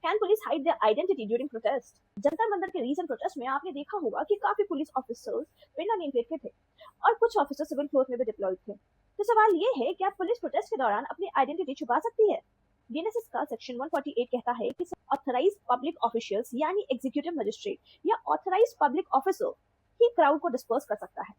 Can police hide their identity during protest? Jantar Mantar के recent protest में आपने देखा होगा कि काफी पुलिस ऑफिसर्स बिना नेम प्लेट के थे और कुछ ऑफिसर सिविल क्लोथ में भी डिप्लॉयड थे। तो सवाल ये है कि आप पुलिस प्रोटेस्ट के दौरान अपनी आइडेंटिटी छुपा सकती है? बीएनएसएस का सेक्शन 148 कहता है कि ऑथराइज्ड पब्लिक ऑफिशियल्स यानी एग्जीक्यूटिव मजिस्ट्रेट या ऑथराइज्ड पब्लिक ऑफिसर ही क्राउड को डिस्पर्स कर सकता है।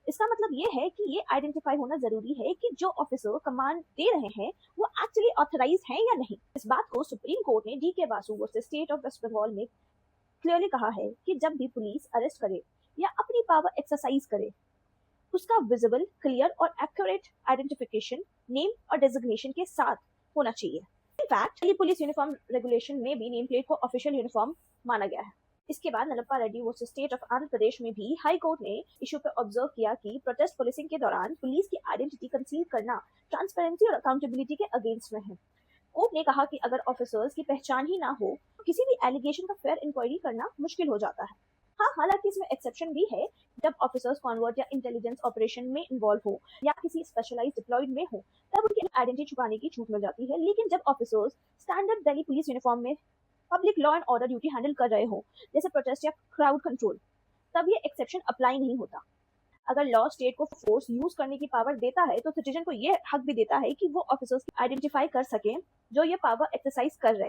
इसका मतलब ये है कि ये आइडेंटिफाई होना जरूरी है कि जो ऑफिसर कमांड दे रहे हैं वो एक्चुअली ऑथराइज हैं या नहीं। इस बात को सुप्रीम कोर्ट ने D K Basu versus state of West Bengal में क्लियरली कहा है कि जब भी पुलिस अरेस्ट करे या अपनी पावर एक्सरसाइज करे, उसका विजिबल, क्लियर और एक्यूरेट आइडेंटिफिकेशन नेम और डेजिग्नेशन के साथ होना चाहिए। In fact Delhi police uniform regulation में भी नेम प्लेट को ऑफिशियल यूनिफॉर्म माना गया है। इसके बाद Nalappa Reddy versus state of Andhra Pradesh में भी हाई कोर्ट ने इशू पर ऑब्जर्व किया कि प्रोटेस्ट पुलिसिंग के दौरान पुलिस की आइडेंटिटी कंसील करना ट्रांसपेरेंसी और अकाउंटेबिलिटी के अगेंस्ट में है। कोर्ट ने कहा कि अगर ऑफिसर्स की पहचान ही ना हो तो किसी भी एलिगेशन का फेयर इंक्वायरी करना मुश्किल हो जाता है। हाँ, हालांकि इसमें एक्सेप्शन भी है, जब ऑफिसर्स कॉन्वर्ट या इंटेलिजेंस ऑपरेशन में इन्वॉल्व हो या किसी स्पेशलाइज्ड डिप्लॉयड में हो, तब उनकी आइडेंटिटी छुपाने की छूट मिल जाती है। लेकिन जब officers standard Delhi police uniform में public law and order duty handle कर रहे हो, जैसे प्रोटेस्ट या क्राउड कंट्रोल, तब ये एक्सेप्शन अप्लाई नहीं होता। अगर लॉ स्टेट को फोर्स यूज करने की पावर देता है तो सिटीजन को ये हक भी देता है कि वो ऑफिसर्स की आइडेंटिफाई कर सकें जो ये पावर एक्सरसाइज कर रहे हैं।